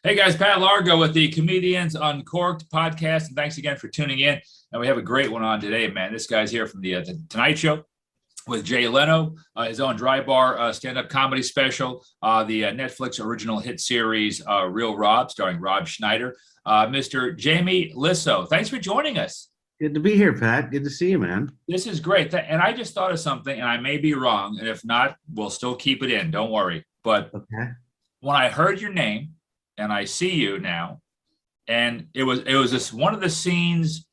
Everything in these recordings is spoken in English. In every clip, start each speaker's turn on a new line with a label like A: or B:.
A: Hey guys, Pat Largo with the Comedians Uncorked podcast, and thanks again for tuning in. And we have a great one on today, man. This guy's here from the Tonight Show with Jay Leno, his own dry bar stand-up comedy special, the Netflix original hit series Real Rob, starring Rob Schneider, Mr. Jamie Lissow. Thanks for joining us.
B: Good to be here, Pat. Good to see you, man.
A: This is great. And I just thought of something, and I may be wrong, and if not, we'll still keep it in. Don't worry. But when I heard your name, and I see you now, and it was this one of the scenes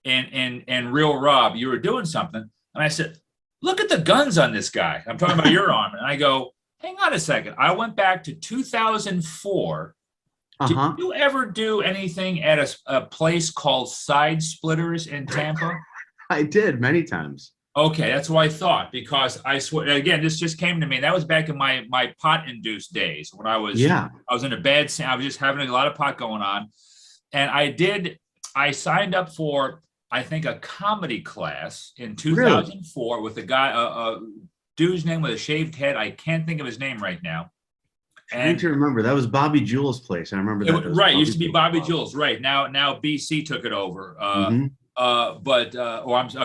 A: in Real Rob. You were doing something, and I said, "Look at the guns on this guy." I'm talking about your arm, and I go, "Hang on a second." I went back to 2004. Did you ever do anything at a place called Side Splitters in Tampa?
B: I did many times.
A: Okay, that's what I thought, because I swear, again, this just came to me. That was back in my pot-induced days when I was in a bad, I was just having a lot of pot going on. And I signed up for, I think, a comedy class in 2004 with a guy, a dude's name with a shaved head. I can't think of his name right now.
B: I need to remember. That was Bobby Jules' place. I remember that.
A: Right, it used to be Bobby Jules. Right, now BC took it over.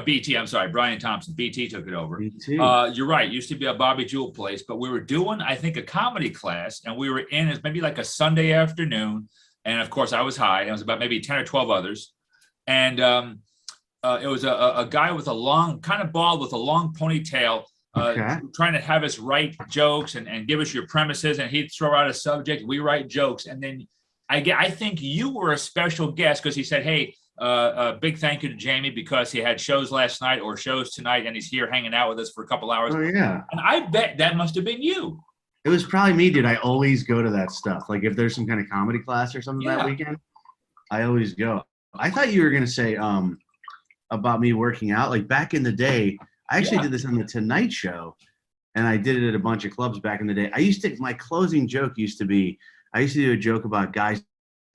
A: BT, I'm sorry, Brian Thompson, BT took it over. You're right, it used to be a Bobby Jewell place, but we were doing, I think, a comedy class, and we were in, it was maybe like a Sunday afternoon, and of course I was high, and it was about maybe 10 or 12 others, and it was a guy with a long, kind of bald with a long ponytail, trying to have us write jokes and give us your premises, and he'd throw out a subject, we write jokes, and then I think you were a special guest, because he said, "Hey, a big thank you to Jamie because he had shows last night or shows tonight, and he's here hanging out with us for a couple hours."
B: Oh, yeah.
A: And I bet that must have been you.
B: It was probably me, dude. I always go to that stuff. Like if there's some kind of comedy class or something that weekend, I always go. I thought you were going to say about me working out. Like back in the day, I actually did this on the Tonight Show, and I did it at a bunch of clubs back in the day. My closing joke used to be, I used to do a joke about guys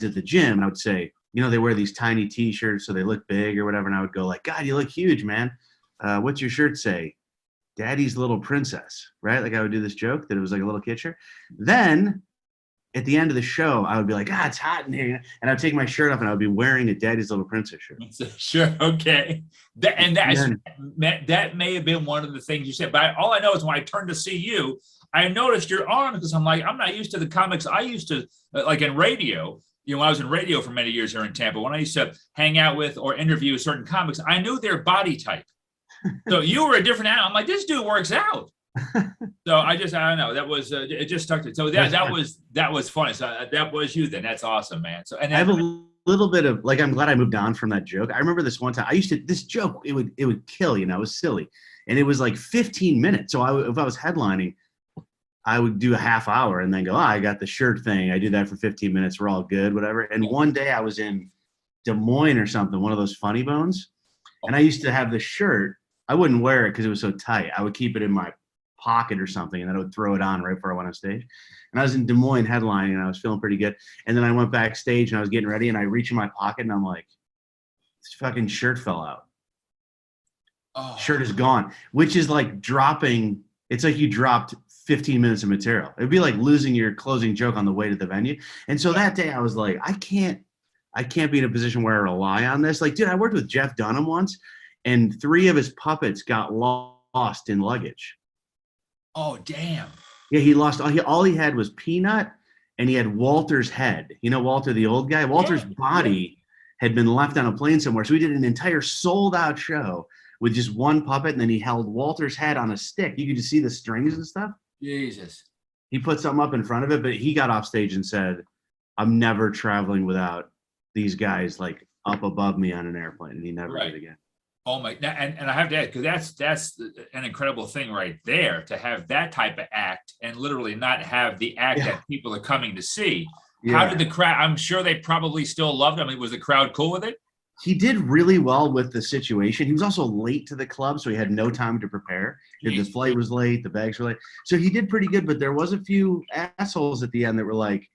B: at the gym, and I would say, you know, they wear these tiny T-shirts so they look big or whatever. And I would go like, "God, you look huge, man. What's your shirt say? Daddy's Little Princess," right? Like I would do this joke that it was like a little kid shirt. Then at the end of the show, I would be like, "It's hot in here." And I'd take my shirt off and I would be wearing a Daddy's Little Princess shirt.
A: Sure. Okay. That may have been one of the things you said. But all I know is when I turned to see you, I noticed your arm, because I'm like, I'm not used to the comics I used to, like in radio. You know, when I was in radio for many years here in Tampa, when I used to hang out with or interview certain comics, I knew their body type. So you were a different animal. I'm like, this dude works out. So I don't know. That was it. Just stuck to. So that was funny. So that was you then. That's awesome, man. So and then,
B: I have a little bit of like, I'm glad I moved on from that joke. I remember this one time. This joke. It would kill. You know, it was silly, and it was like 15 minutes. So if I was headlining, I would do a half hour and then go, I got the shirt thing. I do that for 15 minutes. We're all good, whatever. And one day I was in Des Moines or something, one of those funny bones. And I used to have the shirt. I wouldn't wear it because it was so tight. I would keep it in my pocket or something, and then I would throw it on right before I went on stage. And I was in Des Moines headlining, and I was feeling pretty good. And then I went backstage, and I was getting ready, and I reach in my pocket, and I'm like, this fucking shirt fell out. Shirt is gone, which is like dropping. It's like you dropped 15 minutes of material. It'd be like losing your closing joke on the way to the venue. And so that day I was like, I can't be in a position where I rely on this. Like, dude, I worked with Jeff Dunham once, and 3 of his puppets got lost in luggage.
A: Oh, damn.
B: Yeah, he lost all he had was Peanut, and he had Walter's head. You know, Walter, the old guy. Walter's body had been left on a plane somewhere. So we did an entire sold out show with just one puppet, and then he held Walter's head on a stick. You could just see the strings and stuff.
A: Jesus.
B: He put something up in front of it, but he got off stage and said, "I'm never traveling without these guys like up above me on an airplane," and he never did again.
A: Oh my! And I have to add, because that's an incredible thing right there, to have that type of act and literally not have the act that people are coming to see. How did the crowd? I'm sure they probably still loved him. I mean, was the crowd cool with it?
B: He did really well with the situation. He was also late to the club, so he had no time to prepare. The flight was late, the bags were late. So he did pretty good, but there was a few assholes at the end that were like,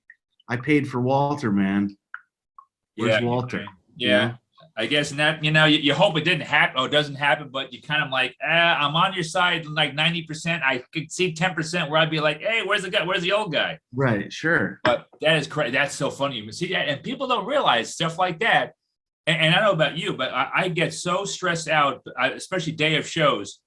B: "I paid for Walter, man. Where's Walter?"
A: Yeah. I guess, and that, you hope it didn't happen or it doesn't happen, but you kind of like, I'm on your side like 90%. I could see 10% where I'd be like, hey, where's the guy? Where's the old guy?
B: Right, sure.
A: But that is crazy. That's so funny. You see that, and people don't realize stuff like that. And I don't know about you, but I get so stressed out, especially day of shows.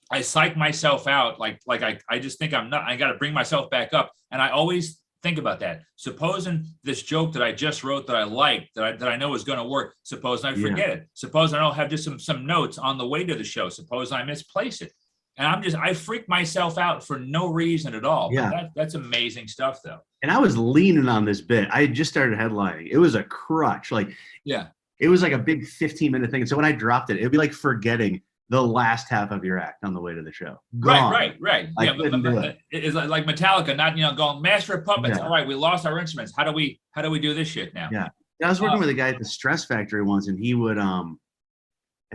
A: I psych myself out. Like I just think I'm not, I got to bring myself back up. And I always think about that. Supposing this joke that I just wrote that I like, that I know is going to work, suppose I forget it. Suppose I don't have just some notes on the way to the show. Suppose I misplace it. And I freak myself out for no reason at all.
B: Yeah.
A: But that's amazing stuff though.
B: And I was leaning on this bit. I had just started headlining. It was a crutch. Like,
A: yeah, it
B: was like a big 15-minute thing. And so when I dropped it, it'd be like forgetting the last half of your act on the way to the show. Gone.
A: Right.
B: I
A: Yeah,
B: but
A: it's like Metallica, not going Master of Puppets.
B: Yeah.
A: All right, we lost our instruments. How do we do this shit now?
B: Yeah, I was working with a guy at the Stress Factory once, and he would I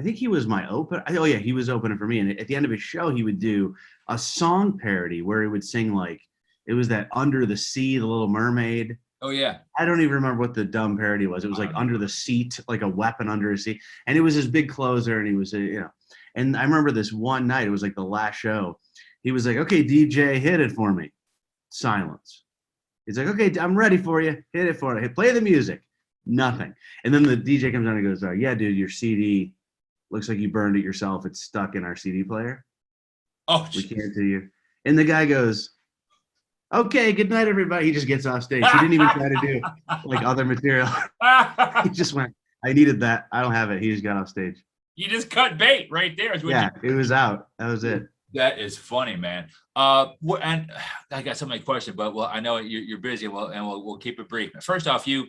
B: think he was my opener. Oh yeah, he was opening for me. And at the end of his show, he would do a song parody where he would sing like it was that Under the Sea, the Little Mermaid.
A: Oh yeah.
B: I don't even remember what the dumb parody was. It was like Under the Seat, like a weapon under a seat. And it was his big closer, and he was And I remember this one night, it was like the last show. He was like, okay, DJ, hit it for me. Silence. He's like, okay, I'm ready for you. Hit it for me. Play the music. Nothing. And then the DJ comes on and goes, yeah, dude, your CD looks like you burned it yourself. It's stuck in our CD player.
A: Oh,
B: we can't do you. And the guy goes, okay, good night, everybody. He just gets off stage. He didn't even try to do like other material. He just went, I needed that. I don't have it. He just got off stage.
A: You just cut bait right there.
B: It was out. That was it.
A: That is funny, man. And I got so many questions, but I know you're busy. We'll keep it brief. First off, you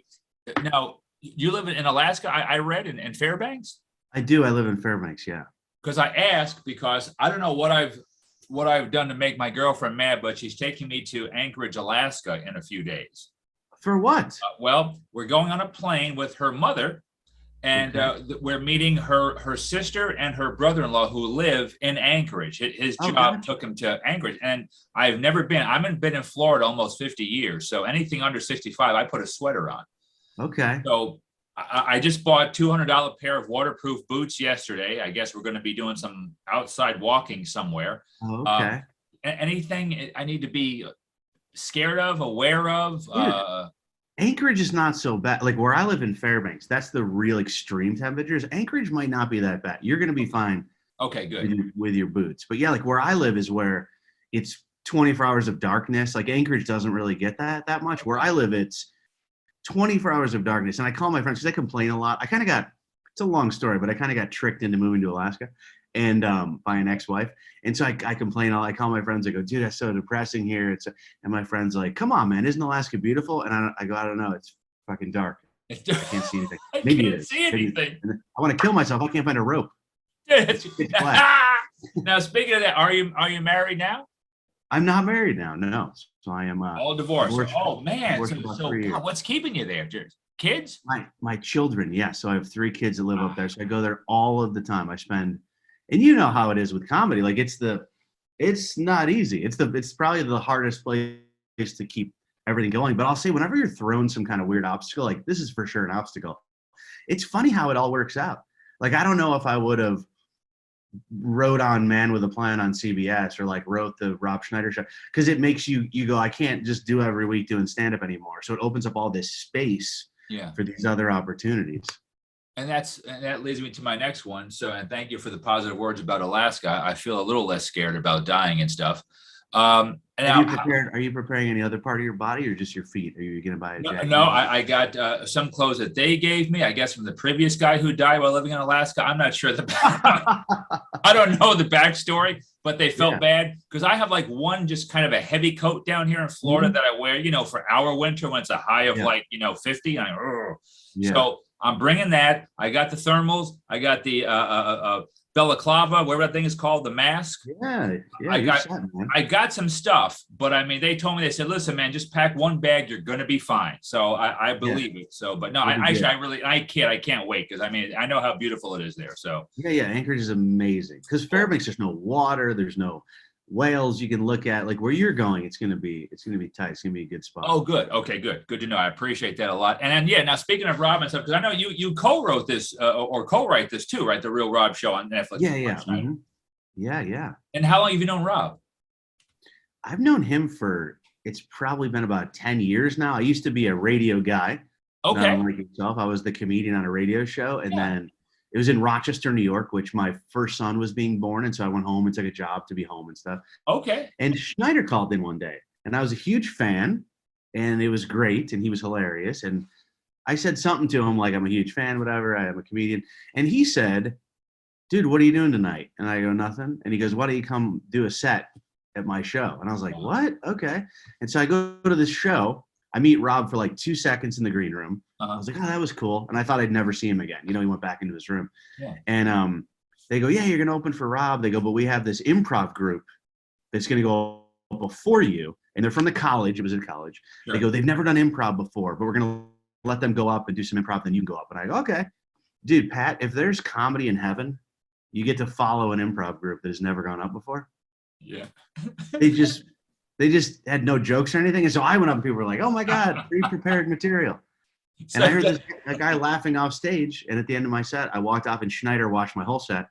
A: live in Alaska. I read in Fairbanks.
B: I do. I live in Fairbanks. Yeah.
A: Because I ask because I don't know what I've done to make my girlfriend mad, but she's taking me to Anchorage, Alaska in a few days.
B: For what?
A: Well, we're going on a plane with her mother. And we're meeting her sister and her brother-in-law who live in Anchorage. His job took him to Anchorage. And I've never been. I haven't been in Florida almost 50 years. So anything under 65, I put a sweater on.
B: Okay.
A: So I just bought $200 pair of waterproof boots yesterday. I guess we're going to be doing some outside walking somewhere.
B: Okay.
A: Anything I need to be scared of, aware of?
B: Anchorage is not so bad. Like where I live in Fairbanks, that's the real extreme temperatures. Anchorage might not be that bad. You're going to be fine.
A: Okay, good.
B: With your boots. But yeah, like where I live is where it's 24 hours of darkness. Like Anchorage doesn't really get that much. Where I live, it's 24 hours of darkness. And I call my friends because I complain a lot. It's a long story, but I kind of got tricked into moving to Alaska and by an ex-wife. And so I complain. I call my friends. I go, dude, that's so depressing here. And my friend's like, come on, man, isn't Alaska beautiful? And I go, I don't know. It's fucking dark. I can't see anything. Maybe it is.
A: See anything.
B: I want to kill myself. I can't find a rope.
A: Now, speaking of that, are you married now?
B: I'm not married now. No. So I am
A: all divorced. Oh man. So God, what's keeping you there? Kids?
B: My children. Yeah. So I have 3 kids that live up there. So I go there all of the time. I spend. And you know how it is with comedy. Like it's not easy. It's probably the hardest place to keep everything going. But I'll say whenever you're thrown some kind of weird obstacle, like this is for sure an obstacle. It's funny how it all works out. Like I don't know if I would have wrote on Man with a Plan on CBS or like wrote the Rob Schneider show because it makes you go, I can't just do every week doing stand-up anymore. So it opens up all this space for these other opportunities.
A: And that leads me to my next one. So, and thank you for the positive words about Alaska. I feel a little less scared about dying and stuff. Are you preparing any other part of your body or just your feet? Are you going to buy a jacket? No, I got some clothes that they gave me, I guess, from the previous guy who died while living in Alaska. I'm not sure I don't know the backstory, but they felt bad because I have like one just kind of a heavy coat down here in Florida that I wear, for our winter when it's a high of 50. So I'm bringing that. I got the thermals. I got the balaclava, whatever that thing is called, the mask.
B: Yeah.
A: I got some stuff, but I mean, they said, listen, man, just pack one bag. You're going to be fine. So I believe it. So, but no, I can't wait. Cause I mean, I know how beautiful it is there. So
B: yeah. Anchorage is amazing. Cause Fairbanks, there's no water. There's no Wales, you can look at like where you're going. It's gonna be tight. It's gonna be a good spot.
A: Oh, good. Okay, good to know. I appreciate that a lot. And then, yeah, now speaking of Rob and stuff, because I know you co-wrote this or co-write this too, right? The Real Rob Show on Netflix.
B: Yeah. Yeah.
A: And how long have you known Rob?
B: I've known him for, it's probably been about 10 years now. I used to be a radio guy.
A: Okay.
B: Not unlike yourself. I was the comedian on a radio show. And then it was in Rochester, New York, which my first son was being born. And so I went home and took a job to be home and stuff.
A: Okay.
B: And Schneider called in one day. And I was a huge fan. And it was great. And he was hilarious. And I said something to him like, I'm a huge fan, whatever. I am a comedian. And he said, dude, what are you doing tonight? And I go, nothing. And he goes, why don't you come do a set at my show? And I was like, what? Okay. And so I go to this show. I meet Rob for like 2 seconds in the green room. I was like, oh, that was cool. And I thought I'd never see him again. He went back into his room. Yeah. And they go, yeah, you're going to open for Rob. They go, but we have this improv group that's going to go before you. And they're from the college. It was in college. Sure. They go, they've never done improv before, but we're going to let them go up and do some improv. Then you can go up. And I go, okay. Dude, Pat, if there's comedy in heaven, you get to follow an improv group that has never gone up before.
A: Yeah.
B: They just had no jokes or anything. And so I went up and people were like, oh my God, pre-prepared material. And I heard a guy laughing off stage. And at the end of my set, I walked off and Schneider watched my whole set.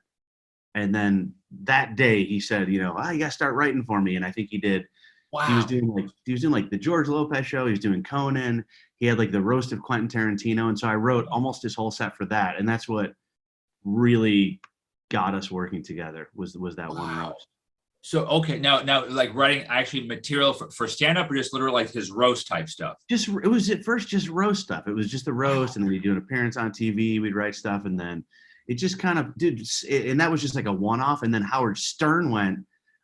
B: And then that day he said, you got to start writing for me. And I think he did. Wow. He was doing like the George Lopez show. He was doing Conan. He had like the roast of Quentin Tarantino. And so I wrote almost his whole set for that. And that's what really got us working together was that one roast.
A: So, okay, now like writing actually material for stand-up or just literally like his roast type stuff?
B: It was at first just roast stuff. It was just a roast, and then we'd do an appearance on TV, we'd write stuff, and then it just kind of and that was just like a one-off. And then Howard Stern went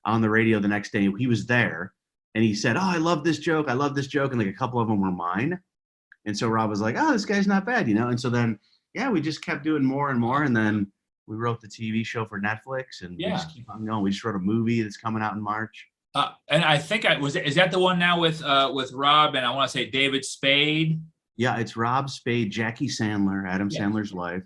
B: on the radio the next day. He was there, and he said, oh, I love this joke. And like a couple of them were mine. And so Rob was like, oh, this guy's not bad, And so then, we just kept doing more and more, and then we wrote the TV show for Netflix, and we just keep on going. We just wrote a movie that's coming out in March.
A: And I think is that the one now with Rob and I want to say David Spade?
B: Yeah, it's Rob Spade, Jackie Sandler, Adam Sandler's wife.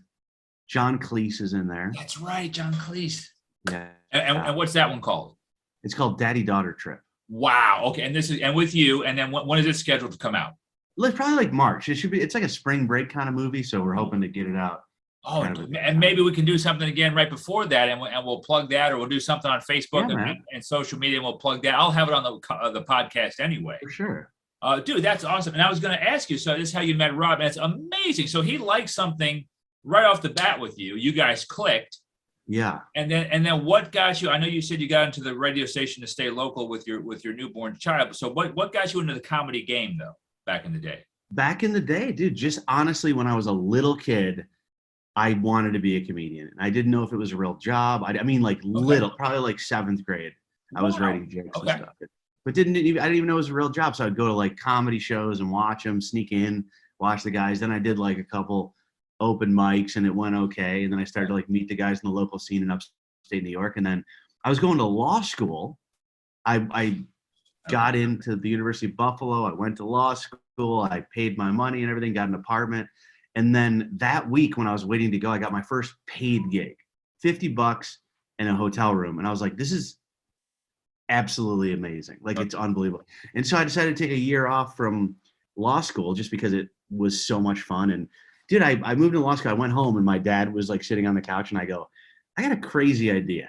B: John Cleese is in there.
A: That's right, John Cleese.
B: Yeah.
A: And what's that one called?
B: It's called Daddy-Daughter Trip.
A: Wow. Okay. And with you. And then when is it scheduled to come out?
B: Probably like March. It's like a spring break kind of movie, so we're hoping to get it out.
A: Oh, and maybe we can do something again right before that, and we'll plug that, or we'll do something on Facebook and social media, and we'll plug that. I'll have it on the podcast anyway.
B: For sure.
A: Dude, that's awesome. And I was going to ask you, so this is how you met Rob, and it's amazing. So he liked something right off the bat with you. You guys clicked.
B: Yeah.
A: And then what got you? I know you said you got into the radio station to stay local with your newborn child. So what got you into the comedy game though back in the day?
B: Back in the day, dude, just honestly, when I was a little kid, I wanted to be a comedian. And I didn't know if it was a real job. Probably like 7th grade. I was writing jokes and stuff. But I didn't even know it was a real job. So I'd go to like comedy shows and watch them, sneak in, watch the guys. Then I did like a couple open mics and it went okay. And then I started to like meet the guys in the local scene in upstate New York. And then I was going to law school. I got into the University of Buffalo. I went to law school. I paid my money and everything, got an apartment. And then that week when I was waiting to go, I got my first paid gig, $50 in a hotel room. And I was like, this is absolutely amazing. Like, it's unbelievable. And so I decided to take a year off from law school just because it was so much fun. And dude, I moved to law school. I went home and my dad was like sitting on the couch and I go, I got a crazy idea.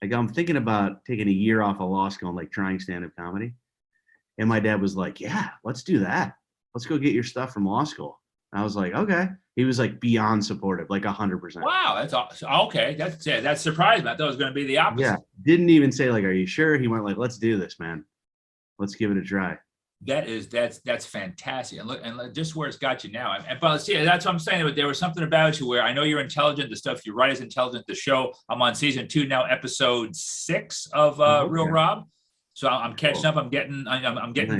B: Like, I'm thinking about taking a year off of law school and like trying stand-up comedy. And my dad was like, yeah, let's do that. Let's go get your stuff from law school. And I was like, okay. He was like beyond supportive, like 100%.
A: Wow, that's awesome. Okay, that surprised me. I thought it was going to be the opposite.
B: Yeah, didn't even say like, are you sure? He went like, let's do this, man. Let's give it a try.
A: That's fantastic. And look just where it's got you now. But see, that's what I'm saying. There was something about you where I know you're intelligent. The stuff you write is intelligent. The show, I'm on season 2 now, episode 6 of Real Rob. So I'm catching up. I'm getting nice.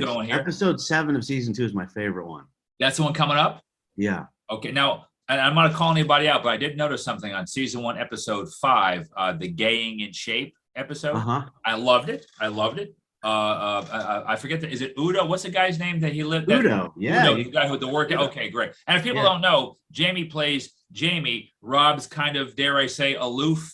A: Going here.
B: Episode 7 of season 2 is my favorite one.
A: That's the one coming up?
B: Yeah.
A: Okay. Now, and I'm not calling anybody out, but I did notice something on season 1, episode 5, the Gaying in Shape episode. I loved it. I forget is it Udo? What's the guy's name that he lived?
B: Udo. Yeah.
A: Udo, the guy with the work. Okay, great. And if people don't know, Jamie plays Jamie, Rob's kind of, dare I say, aloof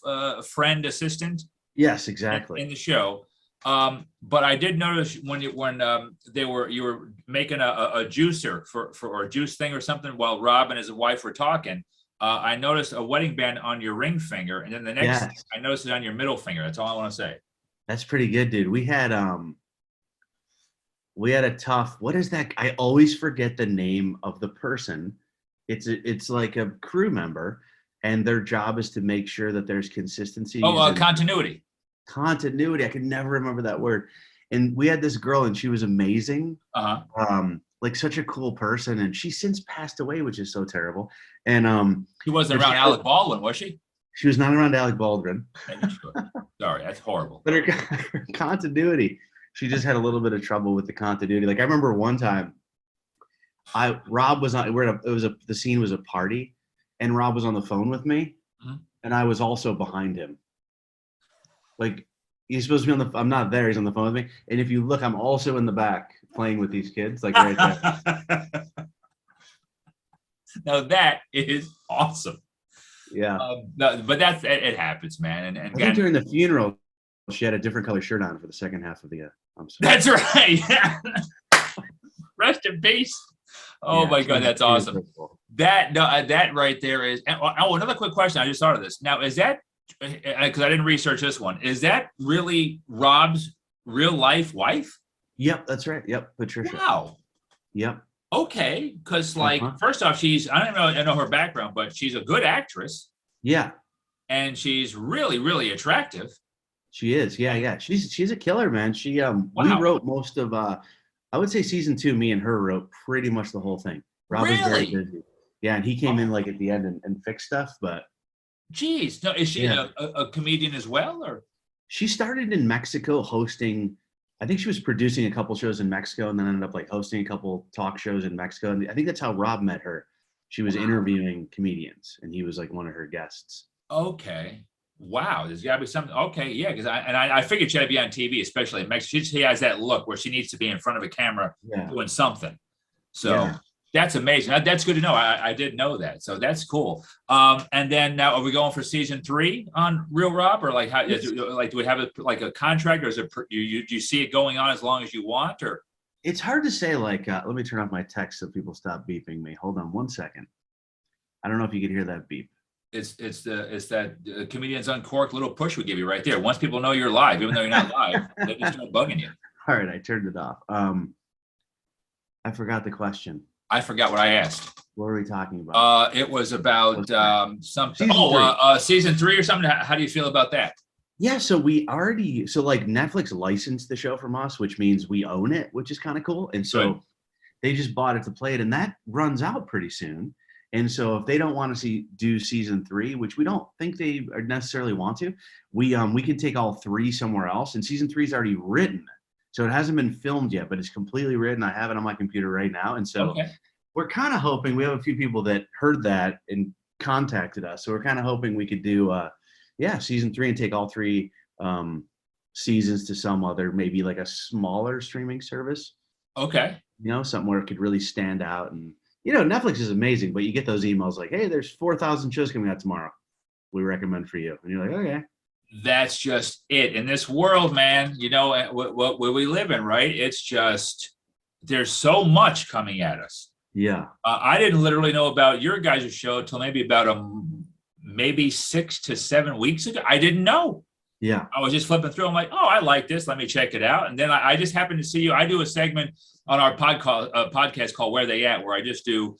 A: friend assistant.
B: Yes, exactly.
A: In the show. But I did notice when you were making a juicer for or a juice thing or something while Rob and his wife were talking. I noticed a wedding band on your ring finger, and then the next thing, I noticed it on your middle finger. That's all I want to say.
B: That's pretty good, dude. We had a tough. What is that? I always forget the name of the person. It's like a crew member, and their job is to make sure that there's consistency.
A: Oh, continuity.
B: Continuity. I could never remember that word. And we had this girl, and she was amazing. Like such a cool person, and she's since passed away, which is so terrible. And
A: she wasn't around Alec Baldwin, was she?
B: She was not around Alec Baldwin.
A: Sorry, that's horrible.
B: But her continuity, she just had a little bit of trouble with the continuity. Like I remember one time, Rob was on. The scene was a party, and Rob was on the phone with me, and I was also behind him. Like he's supposed to be I'm not there. He's on the phone with me, and if you look, I'm also in the back playing with these kids, like right there.
A: Now that is awesome.
B: Yeah.
A: No, but it happens, man. And
B: I think during the funeral, she had a different color shirt on for the second half of the.
A: That's right. Yeah. Rest in peace. Oh my God, that's awesome. That right there is. Oh, another quick question. I just thought of this. Now, is that because I didn't research this one? Is that really Rob's real life wife?
B: Yep, that's right. Yep, Patricia.
A: Wow.
B: Yep.
A: Okay, because first off, I know her background, but she's a good actress.
B: Yeah.
A: And she's really, really attractive.
B: She is. Yeah. She's a killer, man. She we wrote most of I would say season 2, me and her wrote pretty much the whole thing. Rob was very busy. Yeah, and he came in like at the end and fixed stuff, but
A: geez. No, is she a comedian as well, or?
B: She started in Mexico hosting. I think she was producing a couple shows in Mexico and then ended up like hosting a couple talk shows in Mexico. And I think that's how Rob met her. She was interviewing comedians and he was like one of her guests.
A: Okay. Wow. There's gotta be something. Okay. Yeah. Cause I figured she had to be on TV, especially in Mexico. She has that look where she needs to be in front of a camera doing something. So that's amazing. That's good to know. I didn't know that. So that's cool. And then now are we going for season 3 on Real Rob, or like how do we have a contract, or is it do you see it going on as long as you want, or?
B: It's hard to say. Like, let me turn off my text so people stop beeping me. Hold on 1 second. I don't know if you could hear that beep.
A: It's that Comedians Uncorked little push we give you right there. Once people know you're live, even though you're not live, they just start bugging you.
B: All right, I turned it off. I forgot the question.
A: I forgot what I asked.
B: What were we talking about?
A: It was about something. Season 3 or something. How do you feel about that?
B: Yeah, so like Netflix licensed the show from us, which means we own it, which is kind of cool. And so they just bought it to play it, and that runs out pretty soon. And so if they don't want to do season 3, which we don't think they necessarily want to, we can take all 3 somewhere else. And season 3 is already written. So it hasn't been filmed yet, but it's completely written. I have it on my computer right now. And so we're kind of hoping, we have a few people that heard that and contacted us. So we're kind of hoping we could do, season 3 and take all 3 seasons to some other, maybe like a smaller streaming service.
A: Okay.
B: Something where it could really stand out. And, Netflix is amazing, but you get those emails like, hey, there's 4,000 shows coming out tomorrow. We recommend for you. And you're like, okay.
A: That's just it in this world, man. What we live in, right? It's just there's so much coming at us.
B: Yeah.
A: I didn't literally know about your guys' show until maybe about maybe 6 to 7 weeks ago. I didn't know.
B: Yeah.
A: I was just flipping through. I'm like, oh, I like this. Let me check it out. And then I just happened to see you. I do a segment on our podcast called Where They At, where I just do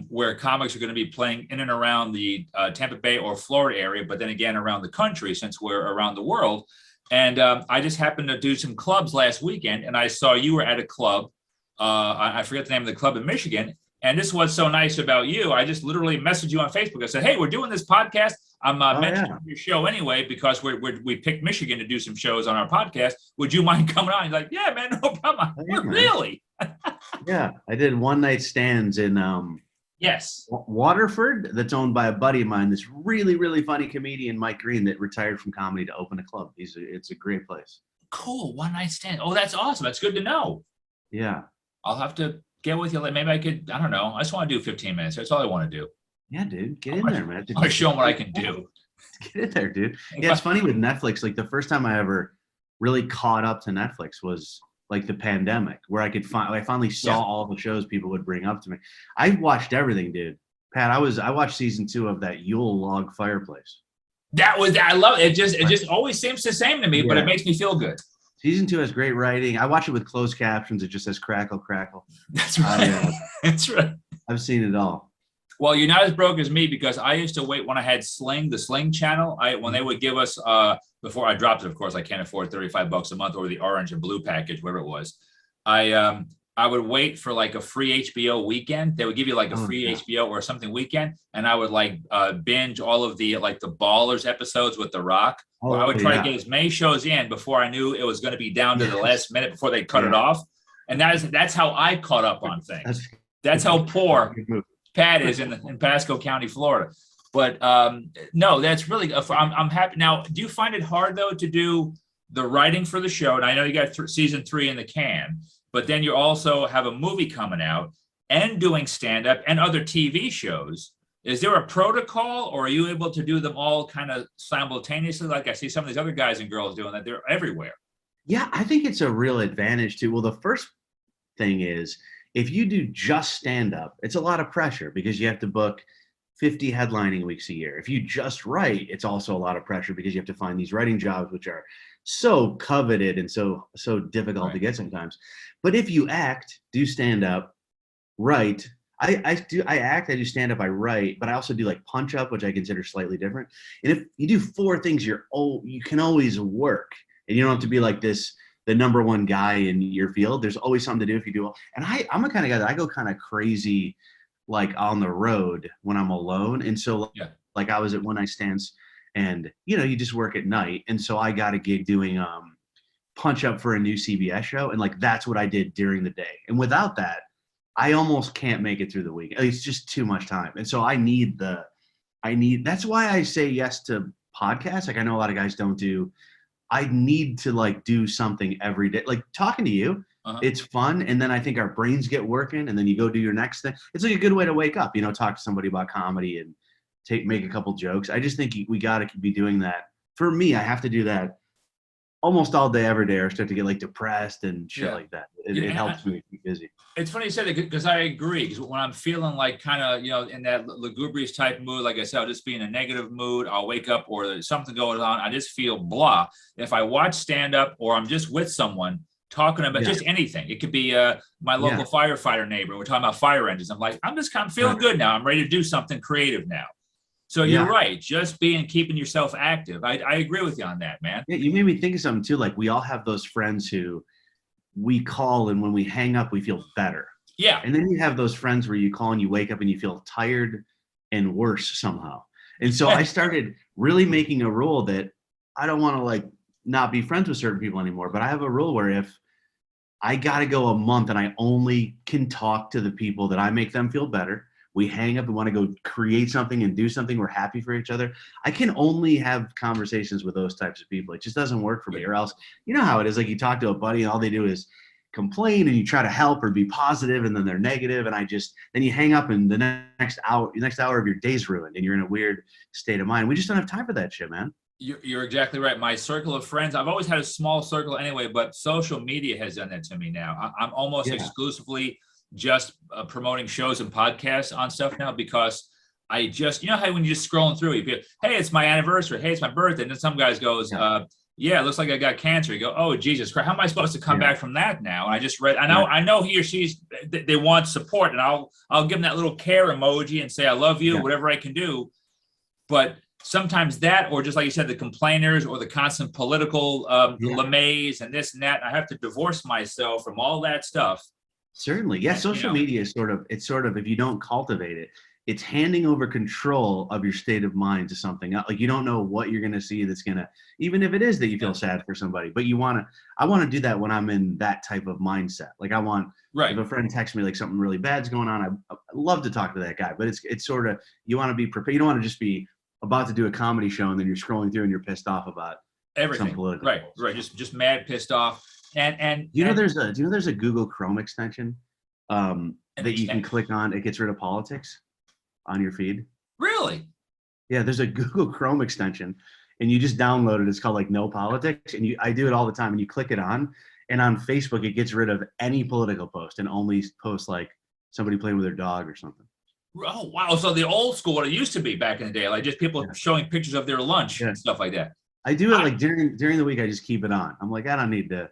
A: where comics are going to be playing in and around the Tampa Bay or Florida area, but then again around the country since we're around the world. And I just happened to do some clubs last weekend, and I saw you were at a club. I forget the name of the club in Michigan. And this was so nice about you. I just literally messaged you on Facebook. I said, hey, we're doing this podcast. I'm mentioning your show anyway, because we picked Michigan to do some shows on our podcast. Would you mind coming on? He's like, yeah, man, no problem. Really?
B: Yeah. I did one night stands in Waterford that's owned by a buddy of mine, this really, really funny comedian, Mike Green, that retired from comedy to open a club. It's a great place.
A: Cool. One night stand. Oh, that's awesome. That's good to know.
B: Yeah.
A: I'll have to get with you. Maybe I could, I don't know. I just want to do 15 minutes. That's all I want to do.
B: Yeah, dude. Get in there, man.
A: I'll show them what I can do.
B: Get in there, dude. Yeah, it's funny with Netflix. Like the first time I ever really caught up to Netflix was like the pandemic, where I finally saw all the shows people would bring up to me. I watched everything, dude. Pat, I watched season 2 of that Yule Log Fireplace.
A: I love it. It just always seems the same to me, but it makes me feel good.
B: Season 2 has great writing. I watch it with closed captions. It just says crackle, crackle.
A: That's right. That's right.
B: I've seen it all.
A: Well, you're not as broke as me, because I used to wait when I had Sling, the Sling channel. When they would give us, before I dropped it, of course, I can't afford $35 a month or the orange and blue package, whatever it was. I would wait for like a free HBO weekend. They would give you like a free HBO or something weekend, and I would like binge all of the like the Ballers episodes with The Rock. I would try to get as many shows in before I knew it was going to be down to the last minute before they cut it off. And that's how I caught up on things. That's how poor Pat is in Pasco County, Florida. But no, that's really, I'm happy. Now, do you find it hard though to do the writing for the show? And I know you got season 3 in the can, but then you also have a movie coming out and doing stand-up and other TV shows. Is there a protocol, or are you able to do them all kind of simultaneously? Like I see some of these other guys and girls doing that. They're everywhere.
B: Yeah, I think it's a real advantage too. Well, the first thing is, if you do just stand-up, it's a lot of pressure because you have to book 50 headlining weeks a year. If you just write, it's also a lot of pressure because you have to find these writing jobs, which are so coveted and so difficult to get sometimes. But if you act, do stand-up, write, I act, I do stand-up, I write, but I also do like punch-up, which I consider slightly different. And if you do 4 things, you can always work, and you don't have to be like the number one guy in your field. There's always something to do if you do well. And I'm a kind of guy that I go kind of crazy, like on the road when I'm alone. And so like I was at One Night Stands, and you just work at night. And so I got a gig doing punch up for a new CBS show. And like, that's what I did during the day. And without that, I almost can't make it through the week. It's just too much time. And so that's why I say yes to podcasts. Like I know a lot of guys don't do. I need to like do something every day. Like talking to you, it's fun. And then I think our brains get working, and then you go do your next thing. It's like a good way to wake up, talk to somebody about comedy and make a couple jokes. I just think we got to be doing that. For me, I have to do that almost all day, every day, or start to get like depressed and shit like that. It helps me keep busy.
A: It's funny you said it, because I agree. Because when I'm feeling like kind of, in that lugubrious type mood, like I said, I'll just be in a negative mood. I'll wake up or there's something going on. I just feel blah. If I watch stand up or I'm just with someone talking about just anything, it could be my local firefighter neighbor. We're talking about fire engines. I'm like, I'm feeling good now. I'm ready to do something creative now. So you're right. Just keeping yourself active. I agree with you on that, man.
B: Yeah, you made me think of something too. Like we all have those friends who we call, and when we hang up, we feel better.
A: Yeah.
B: And then you have those friends where you call and you wake up and you feel tired and worse somehow. And so I started really making a rule that I don't want to like not be friends with certain people anymore. But I have a rule where if I got to go a month and I only can talk to the people that I make them feel better, we hang up and want to go create something and do something, we're happy for each other, I can only have conversations with those types of people. It just doesn't work for me. Or else, you know how it is, like you talk to a buddy and all they do is complain, and you try to help or be positive, and then they're negative, and then you hang up, and the next hour of your day's ruined, and you're in a weird state of mind. We just don't have time for that shit, man.
A: You're exactly right. My circle of friends, I've always had a small circle anyway, but social media has done that to me now. I'm almost exclusively just promoting shows and podcasts on stuff now, because I just, how when you're just scrolling through, you feel, hey, it's my anniversary, hey, it's my birthday, and then some guys goes, it looks like I got cancer. You go, oh, Jesus Christ, how am I supposed to come back from that now? And I just read, I know he or she's, they want support, and I'll give them that little care emoji and say, I love you, whatever I can do. But sometimes that, or just like you said, the complainers or the constant political LeMays and this and that, I have to divorce myself from all that stuff.
B: Certainly. Yeah. Social media is it's sort of, if you don't cultivate it, it's handing over control of your state of mind to something else. Like you don't know what you're going to see that's going to, even if it is that you feel sad for somebody, but I want to do that when I'm in that type of mindset. Like if a friend texts me like something really bad's going on, I love to talk to that guy, but it's sort of, you want to be prepared. You don't want to just be about to do a comedy show and then you're scrolling through and you're pissed off about
A: everything. Right. Just mad, pissed off. And
B: there's a Google Chrome extension that you can click on. It gets rid of politics on your feed.
A: Really?
B: Yeah, there's a Google Chrome extension. and you just download it. It's called like No Politics, and I do it all the time. And you click it on, and on Facebook it gets rid of any political post and only posts like somebody playing with their dog or something.
A: Oh wow! So the old school, what it used to be back in the day, like just people showing pictures of their lunch and stuff like that.
B: I do it like during the week. I just keep it on. I'm like, I don't need to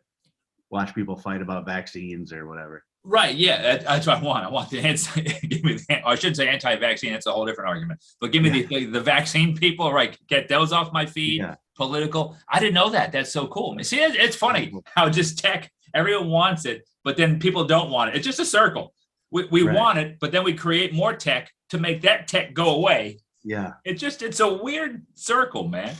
B: watch people fight about vaccines or whatever.
A: Right. Yeah. That's what I want. I want the answer. Give me I shouldn't say anti-vaccine. That's a whole different argument. But give me the vaccine people. Right. Get those off my feed. Yeah. Political. I didn't know that. That's so cool. See, it's funny how just tech, everyone wants it, but then people don't want it. It's just a circle. We want it, but then we create more tech to make that tech go away.
B: Yeah.
A: It's a weird circle, man.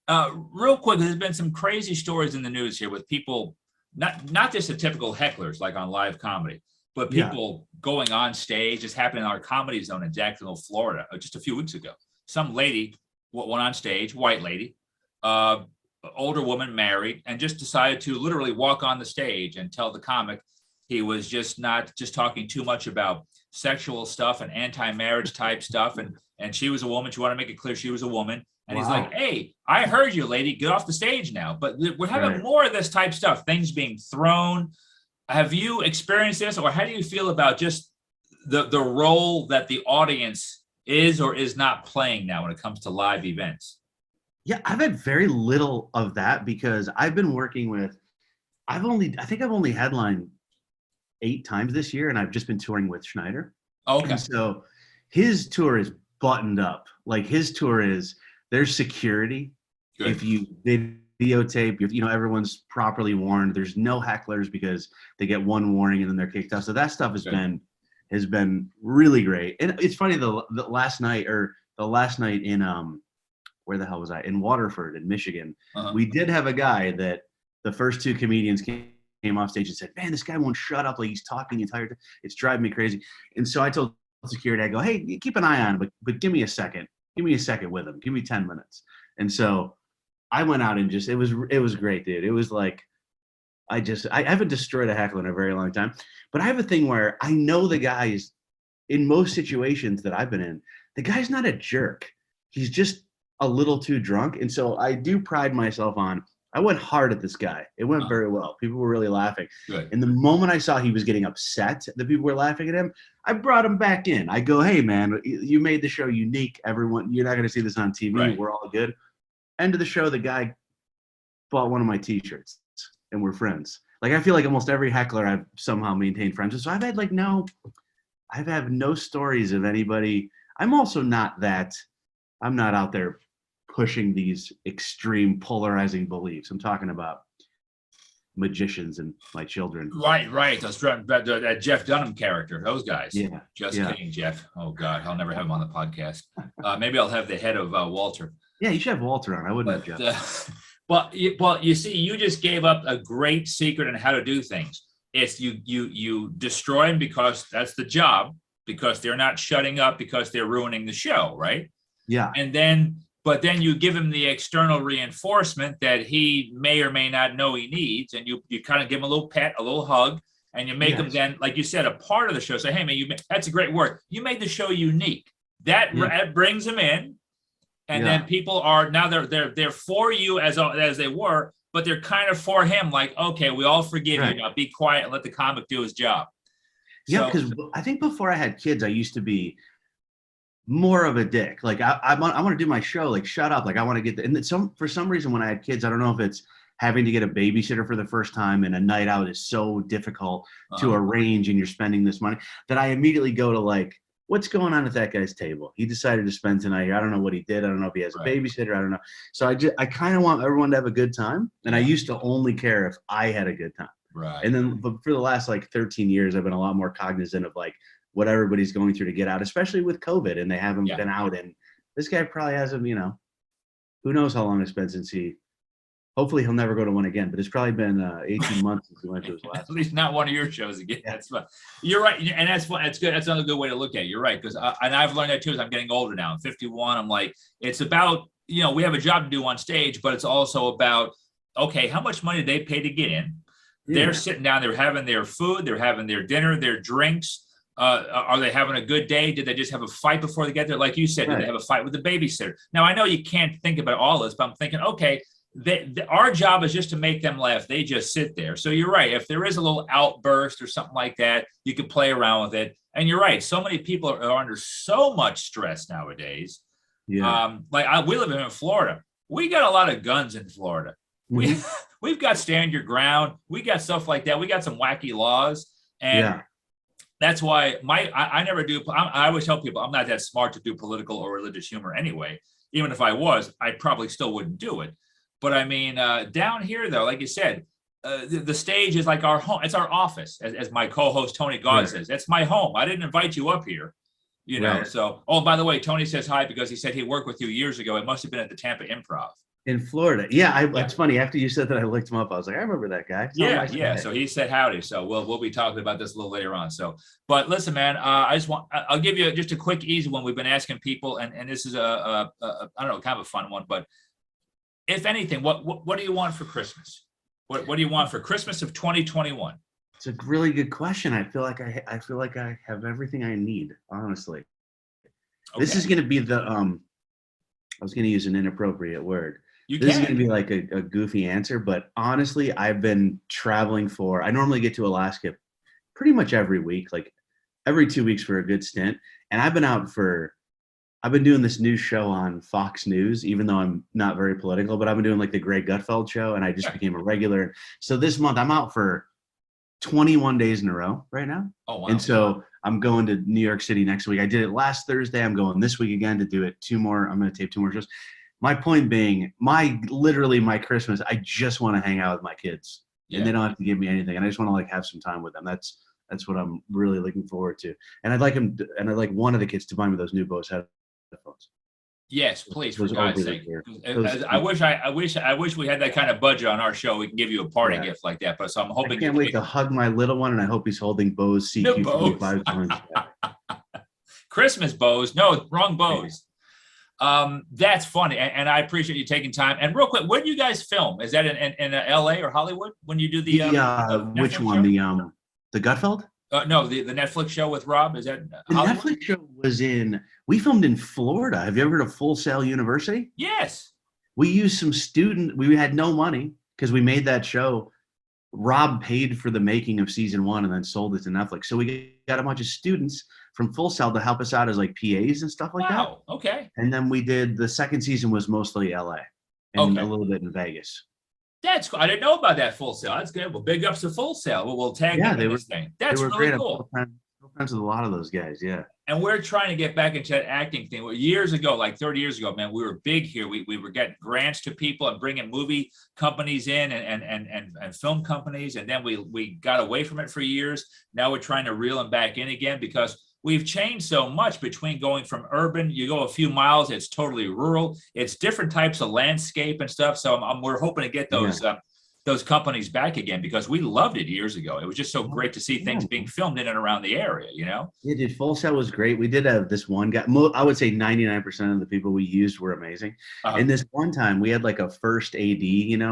A: Real quick, there's been some crazy stories in the news here with people, not just the typical hecklers like on live comedy, but people going on stage. It's happened in our Comedy Zone in Jacksonville, Florida, just a few weeks ago. Some lady went on stage, white lady, older woman, married, and just decided to literally walk on the stage and tell the comic he was just talking too much about sexual stuff and anti-marriage type stuff. And she was a woman. She wanted to make it clear she was a woman. And he's like, hey, I heard you, lady. Get off the stage now. But we're having more of this type stuff, things being thrown. Have you experienced this, or how do you feel about just the role that the audience is or is not playing now when it comes to live events?
B: Yeah, I've had very little of that because I've been working with, I think I've only headlined 8 times this year, and I've just been touring with Schneider.
A: Okay.
B: And so his tour is buttoned up. Like his tour is, there's security. Good. If you videotape, everyone's properly warned. There's no hecklers because they get one warning and then they're kicked out. So that stuff has been really great. And it's funny, the last night in where the hell was I? In Waterford in Michigan. We did have a guy that the first 2 comedians came off stage and said, man, this guy won't shut up. Like he's talking the entire time. It's driving me crazy. And so I told security, I go, hey, keep an eye on him, but give me a second. Give me a second with him. Give me 10 minutes. And so I went out and it was great, dude. It was like, I haven't destroyed a heckler in a very long time, but I have a thing where I know the guys in most situations that I've been in, the guy's not a jerk. He's just a little too drunk. And so I do pride myself on, I went hard at this guy. It went very well. People were really laughing.
A: Good.
B: And the moment I saw he was getting upset that people were laughing at him, I brought him back in. I go, hey, man, you made the show unique. Everyone, you're not going to see this on TV. Right. We're all good. End of the show, the guy bought one of my T-shirts, and we're friends. Like, I feel like almost every heckler I've somehow maintained friends with. So I've had no stories of anybody. I'm also not out there pushing these extreme polarizing beliefs. I'm talking about magicians and my children.
A: Right. That Jeff Dunham character, those guys.
B: Yeah.
A: Just kidding, Jeff. Oh God, I'll never have him on the podcast. Maybe I'll have the head of Walter.
B: Yeah, you should have Walter on. I wouldn't have Jeff.
A: Well, you see, you just gave up a great secret on how to do things. It's you destroy them because that's the job, because they're not shutting up, because they're ruining the show, right?
B: Yeah.
A: But then you give him the external reinforcement that he may or may not know he needs, and you kind of give him a little pet, a little hug, and you make him then, like you said, a part of the show. Say, hey man, that's a great work. You made the show unique. That brings him in, and then people are now they're for you as they were, but they're kind of for him. Like, okay, we all forgive you now. Be quiet and let the comic do his job.
B: Yeah, because I think before I had kids, I used to be more of a dick. Like I want to do my show. Like shut up. Like I want to get for some reason when I had kids, I don't know if it's having to get a babysitter for the first time and a night out is so difficult to arrange and you're spending this money that I immediately go to like, what's going on at that guy's table? He decided to spend tonight here. I don't know what he did. I don't know if he has a babysitter. I don't know. So I kind of want everyone to have a good time. And I used to only care if I had a good time.
A: Right.
B: And then but for the last like 13 years, I've been a lot more cognizant of like what everybody's going through to get out, especially with COVID, and they haven't been out. And this guy probably hasn't, who knows how long it's been since hopefully he'll never go to one again, but it's probably been 18 months since he went to his last.
A: At least not one of your shows again. Yeah. That's fun. You're right. And that's fun. That's good. That's another good way to look at it. You're right. Because and I've learned that too as I'm getting older now. I'm 51. I'm like, it's about, we have a job to do on stage, but it's also about, okay, how much money they pay to get in? Yeah. They're sitting down, they're having their food, they're having their dinner, their drinks. Are they having a good day? Did they just have a fight before they get there? Like you said, did they have a fight with the babysitter? Now, I know you can't think about all this, but I'm thinking, okay, our job is just to make them laugh. They just sit there. So you're right. If there is a little outburst or something like that, you could play around with it. And you're right. So many people are under so much stress nowadays. Yeah. We live in Florida. We got a lot of guns in Florida. Mm-hmm. We've got stand your ground. We got stuff like that. We got some wacky laws. And that's why I never do. I always tell people I'm not that smart to do political or religious humor anyway. Even if I was, I probably still wouldn't do it. But I mean, down here, though, like you said, the stage is like our home. It's our office, as my co-host Tony God says. That's my home. I didn't invite you up here, you know. So, by the way, Tony says hi because he said he worked with you years ago. It must have been at the Tampa Improv.
B: In Florida. Yeah, it's funny. After you said that, I looked him up. I was like, I remember that guy.
A: Yeah. So he said howdy. So we'll be talking about this a little later on. So, but listen, man, I'll give you just a quick, easy one. We've been asking people, and this is I don't know, kind of a fun one. But if anything, what do you want for Christmas? What do you want for Christmas of 2021?
B: It's a really good question. I feel like I have everything I need. Honestly, this is going to be the I was going to use an inappropriate word. This is going to be like a goofy answer, but honestly, I've been traveling I normally get to Alaska pretty much every week, like every 2 weeks for a good stint. And I've been doing this new show on Fox News, even though I'm not very political, but I've been doing like the Greg Gutfeld show, and I just became a regular. So this month I'm out for 21 days in a row right now. Oh, wow. And so I'm going to New York City next week. I did it last Thursday. I'm going this week again to do it. I'm going to tape 2 more shows. My point being, my Christmas, I just want to hang out with my kids, and they don't have to give me anything. And I just want to like have some time with them. That's what I'm really looking forward to. And I'd like one of the kids to buy me those new Bose headphones.
A: Yes, please, for God's sake. I wish we had that kind of budget on our show. We can give you a party gift like that. But so I'm hoping.
B: I can't wait to hug my little one, and I hope he's holding Bose CQ55.
A: Christmas Bose. No, wrong Bose. That's funny, and I appreciate you taking time. And real quick, where do you guys film? Is that in LA or Hollywood when you do the
B: which one? Show? The Gutfeld?
A: No, the Netflix show with Rob. Is that
B: Hollywood? The Netflix show was we filmed in Florida. Have you ever heard of Full Sail University?
A: Yes.
B: We used we had no money because we made that show. Rob paid for the making of season 1 and then sold it to Netflix. So we got a bunch of students from Full Sail to help us out as like PAs and stuff like that.
A: Wow. Okay.
B: And then we did the second season was mostly LA and a little bit in Vegas.
A: That's cool. I didn't know about that Full Sail. That's good. Well, big ups to Full Sail. We'll tag them in this thing. That's really cool.
B: I'm friends with a lot of those guys. Yeah.
A: And we're trying to get back into that acting thing. Years ago, like 30 years ago, man, we were big here. We were getting grants to people and bringing movie companies in and film companies. And then we got away from it for years. Now we're trying to reel them back in again because we've changed so much between going from urban, you go a few miles, it's totally rural. It's different types of landscape and stuff. So we're hoping to get those companies back again because we loved it years ago. It was just so great to see things being filmed in and around the area, you know?
B: Yeah, dude, Full Sail was great. We did have this one guy. I would say 99% of the people we used were amazing. And this one time we had like a first AD,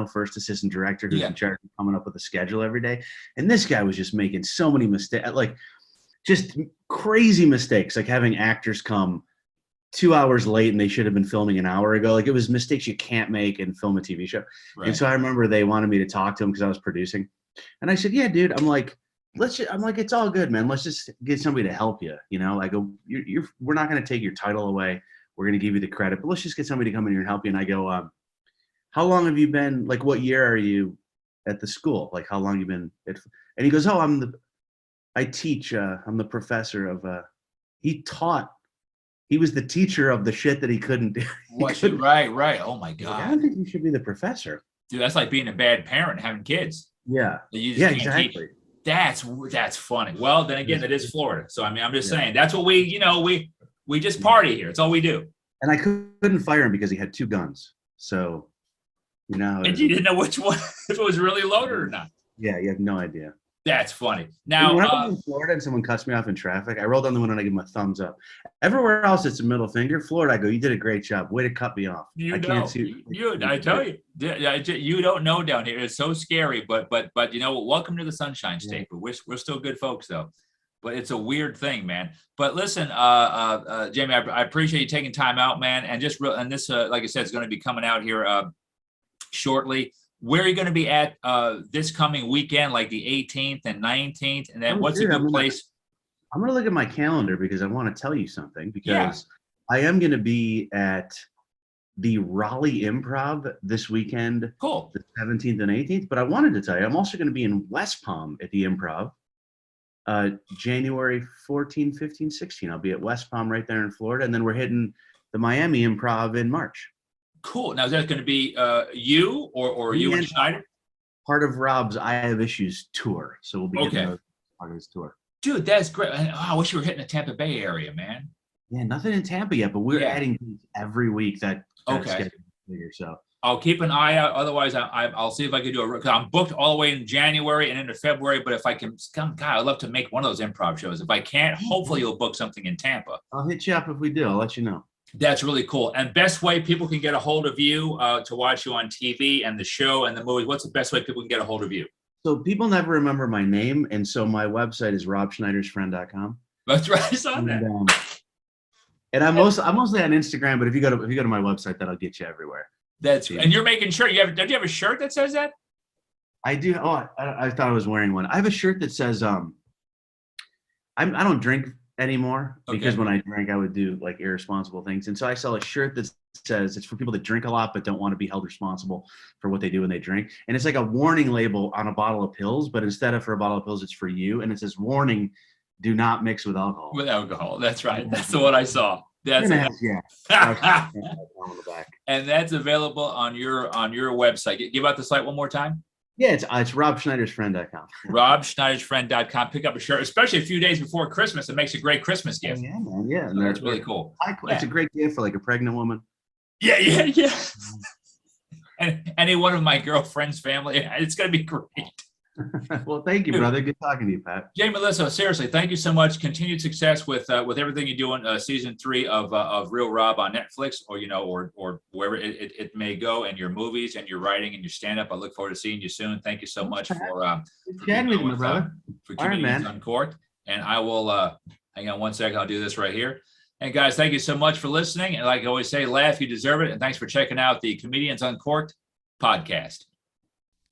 B: first assistant director who's in charge of coming up with a schedule every day. And this guy was just making so many mistakes, like just crazy mistakes, like having actors come 2 hours late and they should have been filming an hour ago. Like it was mistakes you can't make and film a TV show. Right. And so I remember they wanted me to talk to him because I was producing. And I said, yeah, dude, I'm like, it's all good, man. Let's just get somebody to help you. I go, we're not going to take your title away. We're going to give you the credit, but let's just get somebody to come in here and help you. And I go, how long have you been, like, what year are you at the school? Like, how long you been at, and he goes, oh, I teach, I'm the professor of, he was the teacher of the shit that he couldn't do.
A: Right. Oh my God.
B: I don't think you should be the professor.
A: Dude, that's like being a bad parent, having kids.
B: Yeah. Exactly.
A: That's funny. Well, then again, it is Florida. So, I mean, I'm just saying that's what we just party here. It's all we do.
B: And I couldn't fire him because he had 2 guns. So,
A: and you didn't know which one, if it was really loaded or not.
B: Yeah. You have no idea.
A: That's funny. Now,
B: when I was in Florida and someone cuts me off in traffic, I roll down the window and I give them a thumbs up. Everywhere else, it's a middle finger. Florida, I go, you did a great job. Way to cut me off.
A: I tell you, you don't know down here. It's so scary, but welcome to the Sunshine State. But we're still good folks, though. but it's a weird thing, man. But listen, Jamie, I appreciate you taking time out, man. And this, like I said, is going to be coming out here shortly. Where are you going to be at this coming weekend, like the 18th and 19th? And then what's a good place?
B: I'm going to look at my calendar because I want to tell you something, because I am going to be at the Raleigh Improv this weekend,
A: cool,
B: the 17th and 18th. But I wanted to tell you, I'm also going to be in West Palm at the Improv, January 14, 15, 16. I'll be at West Palm right there in Florida. And then we're hitting the Miami Improv in March.
A: Cool. Now, is that going to be you or you and Schneider?
B: Part of Rob's I Have Issues tour. So we'll be getting part of his tour. Dude,
A: that's great. I wish you were hitting the Tampa Bay area, man.
B: Yeah, nothing in Tampa yet, but we're adding things every week that bigger, so
A: I'll keep an eye out. Otherwise, I'll see if I can do because I'm booked all the way in January and into February. But if I can come, God, I'd love to make one of those improv shows. If I can't, hopefully you'll book something in Tampa.
B: I'll hit you up if we do. I'll let you know.
A: That's really cool. And best way people can get a hold of you to watch you on TV and the show and the movies. What's the best way people can get a hold of you?
B: So people never remember my name, and so my website is robschneidersfriend.com.
A: That's right. I saw that.
B: And I'm mostly on Instagram, but if you go to my website, that'll get you everywhere.
A: And you're making sure don't you have a shirt that says that?
B: I do. Oh, I thought I was wearing one. I have a shirt that says I don't drink anymore because when I drank, I would do like irresponsible things. And so I sell a shirt that says it's for people that drink a lot but don't want to be held responsible for what they do when they drink. And it's like a warning label on a bottle of pills, but instead of for a bottle of pills, it's for you. And it says, warning, do not mix with alcohol.
A: With alcohol. That's right. That's the one I saw. That's and that's available on your website. Give out the site one more time.
B: Yeah, it's robschneidersfriend.com.
A: robschneidersfriend.com. Pick up a shirt, especially a few days before Christmas. It makes a great Christmas gift.
B: Yeah, man. Yeah,
A: so that's really cool.
B: It's a great gift for like a pregnant woman.
A: Yeah. And any one of my girlfriend's family, it's going to be great.
B: Well, thank you, brother. Good talking to you, Pat.
A: Jamie Lissow, seriously, thank you so much. Continued success with everything you're doing. Season 3 of Real Rob on Netflix, or wherever it may go, and your movies and your writing and your stand-up. I look forward to seeing you soon. Thank you so much for Comedians Uncorked. And I will hang on one second. I'll do this right here. And guys, thank you so much for listening. And like I always say, laugh, you deserve it. And thanks for checking out the Comedians Uncorked podcast.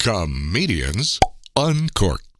C: Comedians Uncorked.